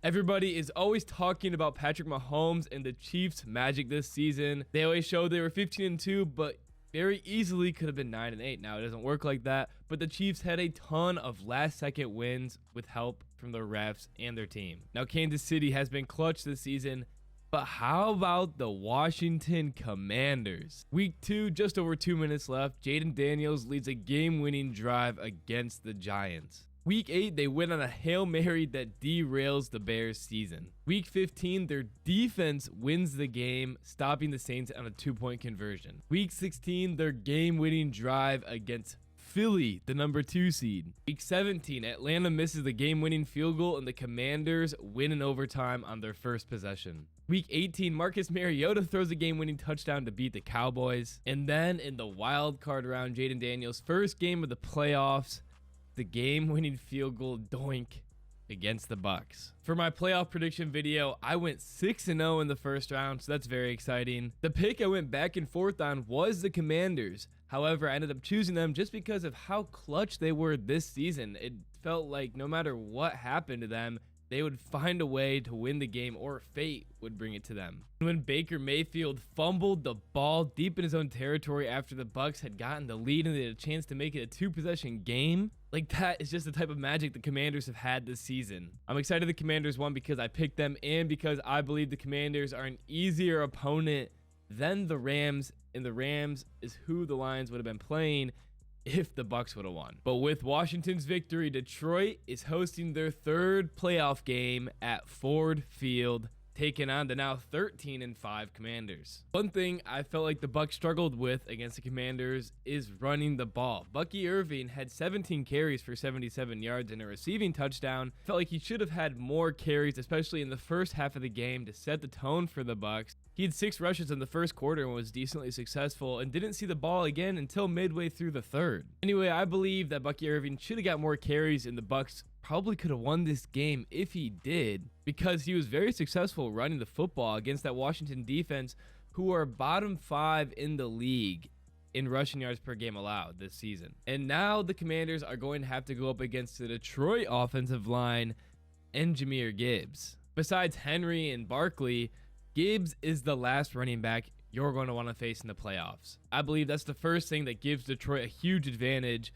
Everybody is always talking about Patrick Mahomes and the Chiefs' magic this season. They always showed they were 15-2, but very easily could have been 9-8. Now, it doesn't work like that, but the Chiefs had a ton of last-second wins with help from the refs and their team. Now, Kansas City has been clutch this season, but how about the Washington Commanders? Week 2, just over 2 minutes left. Jaden Daniels leads a game-winning drive against the Giants. Week 8, they win on a Hail Mary that derails the Bears' season. Week 15, their defense wins the game, stopping the Saints on a 2-point conversion. Week 16, their game-winning drive against Philly, the number 2 seed. Week 17, Atlanta misses the game-winning field goal and the Commanders win in overtime on their first possession. Week 18, Marcus Mariota throws a game-winning touchdown to beat the Cowboys. And then in the wild card round, Jaden Daniels' first game of the playoffs, the game-winning field goal doink against the Bucks. For my playoff prediction video, I went 6-0 in the first round, so that's very exciting. The pick I went back and forth on was the Commanders. However, I ended up choosing them just because of how clutch they were this season. It felt like no matter what happened to them, they would find a way to win the game, or fate would bring it to them. When Baker Mayfield fumbled the ball deep in his own territory after the Bucks had gotten the lead and they had a chance to make it a 2-possession game, like that is just the type of magic the Commanders have had this season. I'm excited the Commanders won because I picked them and because I believe the Commanders are an easier opponent than the Rams, and the Rams is who the Lions would have been playing if the Bucks would have won. But with Washington's victory, Detroit is hosting their third playoff game at Ford Field, taking on the now 13-5 Commanders. One thing I felt like the Bucks struggled with against the Commanders is running the ball. Bucky Irving had 17 carries for 77 yards and a receiving touchdown. Felt like he should have had more carries, especially in the first half of the game, to set the tone for the Bucks. He had 6 rushes in the first quarter and was decently successful and didn't see the ball again until midway through the third. Anyway, I believe that Bucky Irving should have got more carries and the Bucks probably could have won this game if he did, because he was very successful running the football against that Washington defense, who are bottom 5 in the league in rushing yards per game allowed this season. And now the Commanders are going to have to go up against the Detroit offensive line and Jahmyr Gibbs. Besides Henry and Barkley, Gibbs is the last running back you're going to want to face in the playoffs. I believe that's the first thing that gives Detroit a huge advantage.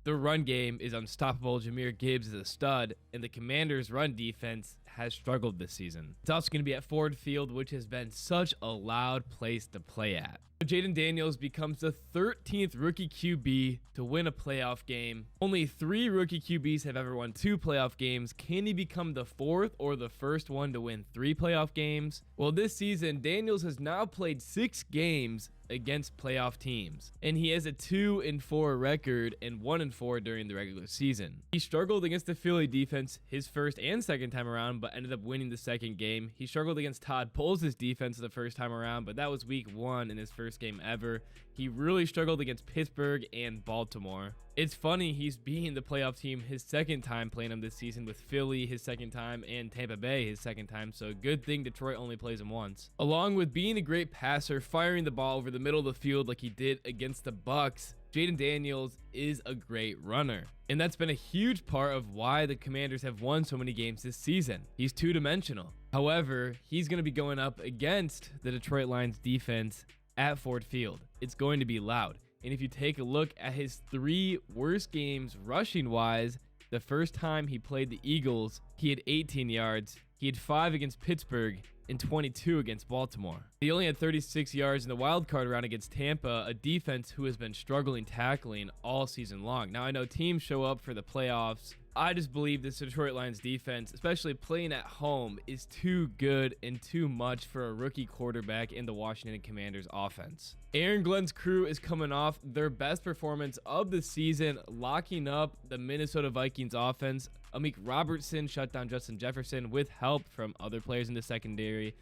The run game is unstoppable. Jahmyr Gibbs is a stud, and the Commanders' run defense has struggled this season. It's also going to be at Ford Field, which has been such a loud place to play at. Jaden Daniels becomes the 13th rookie QB to win a playoff game. Only 3 rookie QBs have ever won 2 playoff games. Can he become the 4th or the first one to win 3 playoff games? Well, this season, Daniels has now played 6 games against playoff teams, and he has a 2-4 record and 1-4 during the regular season. He struggled against the Philly defense his first and second time around, but ended up winning the second game. He struggled against Todd Bowles' defense the first time around, but that was week 1 in his first game ever. He really struggled against Pittsburgh and Baltimore. It's funny, he's beating the playoff team his second time playing him this season, with Philly his second time and Tampa Bay his second time, so good thing Detroit only plays him once. Along with being a great passer, firing the ball over the middle of the field like he did against the Bucks, Jaden Daniels is a great runner. And that's been a huge part of why the Commanders have won so many games this season. He's two-dimensional. However, he's going to be going up against the Detroit Lions defense at Ford Field. It's going to be loud. And if you take a look at his 3 worst games rushing-wise, the first time he played the Eagles, he had 18 yards. He had 5 against Pittsburgh and 22 against Baltimore. He only had 36 yards in the wild card round against Tampa, a defense who has been struggling tackling all season long. Now, I know teams show up for the playoffs. I just believe this Detroit Lions defense, especially playing at home, is too good and too much for a rookie quarterback in the Washington Commanders offense. Aaron Glenn's crew is coming off their best performance of the season, locking up the Minnesota Vikings offense. Amik Robertson shut down Justin Jefferson with help from other players in the secondary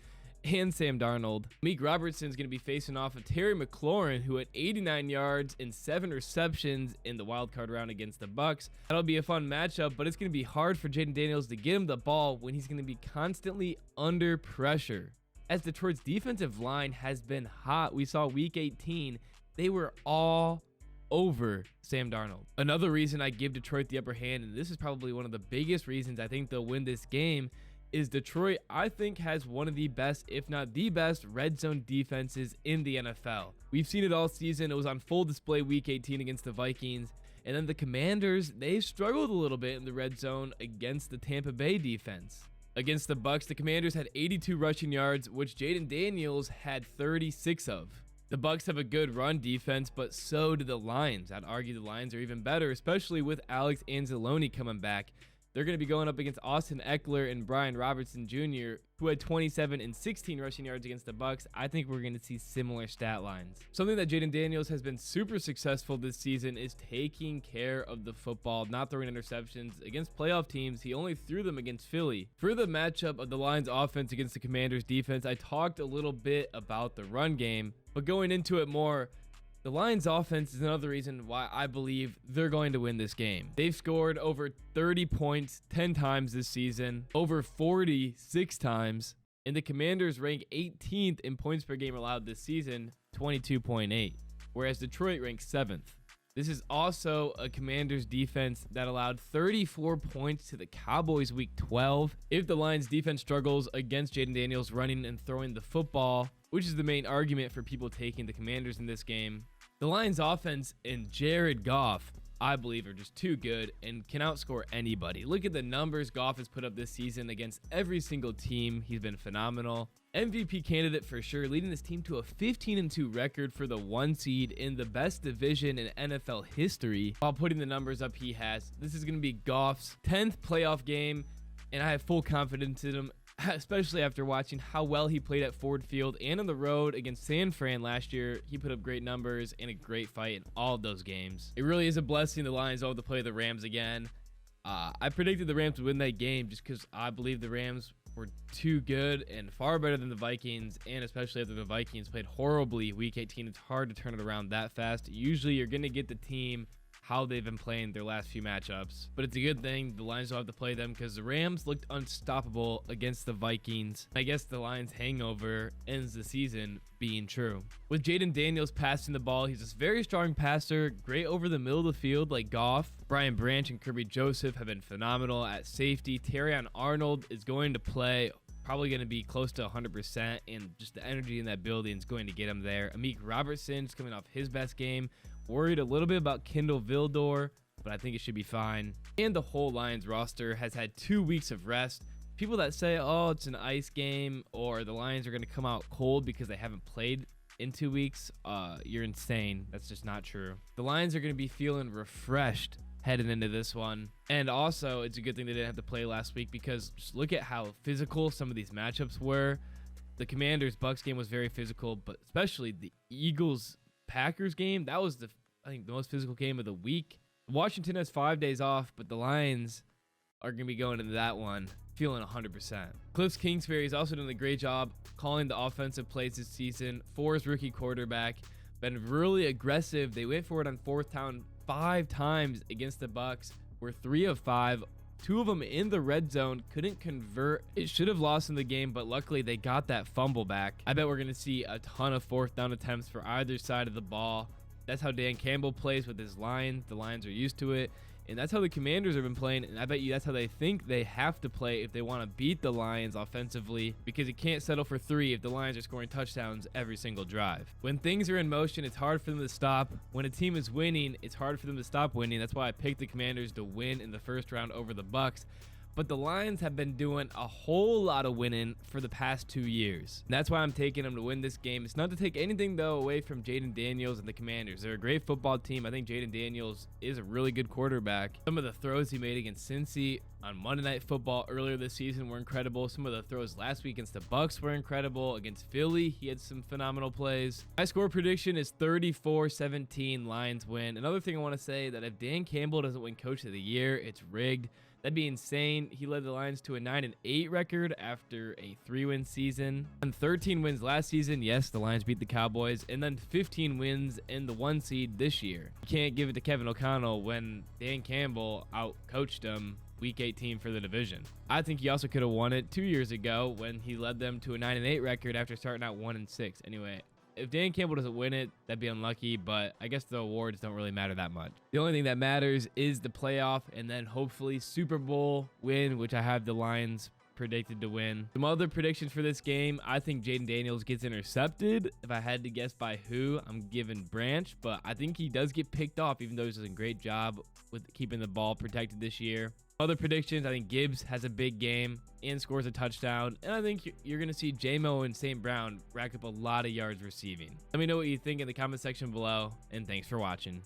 and Sam Darnold. Amik Robertson is going to be facing off of Terry McLaurin, who had 89 yards and 7 receptions in the wildcard round against the Bucks. That'll be a fun matchup, but it's going to be hard for Jaden Daniels to get him the ball when he's going to be constantly under pressure. As Detroit's defensive line has been hot, we saw week 18, they were all over Sam Darnold. Another reason I give Detroit the upper hand, and this is probably one of the biggest reasons I think they'll win this game, is Detroit, I think, has one of the best, if not the best, red zone defenses in the NFL. We've seen it all season. It was on full display week 18 against the Vikings. And then the Commanders, they've struggled a little bit in the red zone against the Tampa Bay defense. Against the Bucs, the Commanders had 82 rushing yards, which Jaden Daniels had 36 of. The Bucs have a good run defense, but so do the Lions. I'd argue the Lions are even better, especially with Alex Anzalone coming back. They're going to be going up against Austin Eckler and Brian Robertson Jr., who had 27 and 16 rushing yards against the Bucs. I think we're going to see similar stat lines. Something that Jaden Daniels has been super successful this season is taking care of the football, not throwing interceptions. Against playoff teams, he only threw them against Philly. For the matchup of the Lions offense against the Commanders defense, I talked a little bit about the run game, but going into it more, the Lions offense is another reason why I believe they're going to win this game. They've scored over 30 points 10 times this season, over 46 times, and the Commanders rank 18th in points per game allowed this season, 22.8, whereas Detroit ranks 7th. This is also a Commanders defense that allowed 34 points to the Cowboys week 12. If the Lions defense struggles against Jaden Daniels running and throwing the football, which is the main argument for people taking the Commanders in this game, the Lions offense and Jared Goff, I believe, are just too good and can outscore anybody. Look at the numbers Goff has put up this season against every single team. He's been phenomenal. MVP candidate for sure, leading this team to a 15-2 record for the 1 seed in the best division in NFL history. While putting the numbers up he has, this is going to be Goff's 10th playoff game, and I have full confidence in him, especially after watching how well he played at Ford Field and on the road against San Fran last year. He put up great numbers and a great fight in all of those games. It really is a blessing the Lions don't have to play the Rams again. I predicted the Rams would win that game just because I believe the Rams were too good and far better than the Vikings, and especially after the Vikings played horribly week 18, it's hard to turn it around that fast. Usually you're going to get the team how they've been playing their last few matchups, but it's a good thing the Lions don't have to play them because the Rams looked unstoppable against the Vikings. I guess the Lions hangover ends the season being true. With Jaden Daniels passing the ball, he's a very strong passer, great over the middle of the field like Goff. Brian Branch and Kirby Joseph have been phenomenal at safety. Terrion Arnold is going to play, probably going to be close to 100%, and just the energy in that building is going to get him there. Amik Robertson is coming off his best game. Worried a little bit about Kendall Vildor, but I think it should be fine. And the whole Lions roster has had 2 weeks of rest. People that say, oh, it's an ice game or the Lions are going to come out cold because they haven't played in 2 weeks, you're insane. That's just not true. The Lions are going to be feeling refreshed heading into this one. And also, it's a good thing they didn't have to play last week because just look at how physical some of these matchups were. The Commanders-Bucs game was very physical, but especially the Eagles-Packers game, that was I think the most physical game of the week. Washington has 5 days off, but the Lions are going to be going into that one feeling 100%. Cliff Kingsbury is also doing a great job calling the offensive plays this season for his rookie quarterback. Been really aggressive. They went for it on 4th down 5 times against the Bucs. Were 3 of 5. 2 of them in the red zone, couldn't convert. It should have lost in the game, but luckily they got that fumble back. I bet we're going to see a ton of 4th down attempts for either side of the ball. That's how Dan Campbell plays with his Lions. The Lions are used to it. And that's how the Commanders have been playing. And I bet you that's how they think they have to play if they want to beat the Lions offensively, because you can't settle for 3 if the Lions are scoring touchdowns every single drive. When things are in motion, it's hard for them to stop. When a team is winning, it's hard for them to stop winning. That's why I picked the Commanders to win in the first round over the Bucs. But the Lions have been doing a whole lot of winning for the past 2 years. And that's why I'm taking them to win this game. It's not to take anything, though, away from Jaden Daniels and the Commanders. They're a great football team. I think Jaden Daniels is a really good quarterback. Some of the throws he made against Cincy on Monday Night Football earlier this season were incredible. Some of the throws last week against the Bucs were incredible. Against Philly, he had some phenomenal plays. My score prediction is 34-17 Lions win. Another thing I want to say that if Dan Campbell doesn't win Coach of the Year, it's rigged. That'd be insane. He led the Lions to a 9-8 record after a 3-win season. And 13 wins last season. Yes, the Lions beat the Cowboys. And then 15 wins in the 1 seed this year. You can't give it to Kevin O'Connell when Dan Campbell out-coached him week 18 for the division. I think he also could have won it 2 years ago when he led them to a 9-8 record after starting out 1-6. Anyway, if Dan Campbell doesn't win it, that'd be unlucky, but I guess the awards don't really matter that much. The only thing that matters is the playoff and then hopefully Super Bowl win, which I have the Lions predicted to win. Some other predictions for this game. I think Jaden Daniels gets intercepted. If I had to guess by who, I'm giving Branch, but I think he does get picked off, even though he's doing a great job with keeping the ball protected this year. Other predictions, I think Gibbs has a big game and scores a touchdown. And I think you're going to see J-Mo and St. Brown rack up a lot of yards receiving. Let me know what you think in the comment section below, and thanks for watching.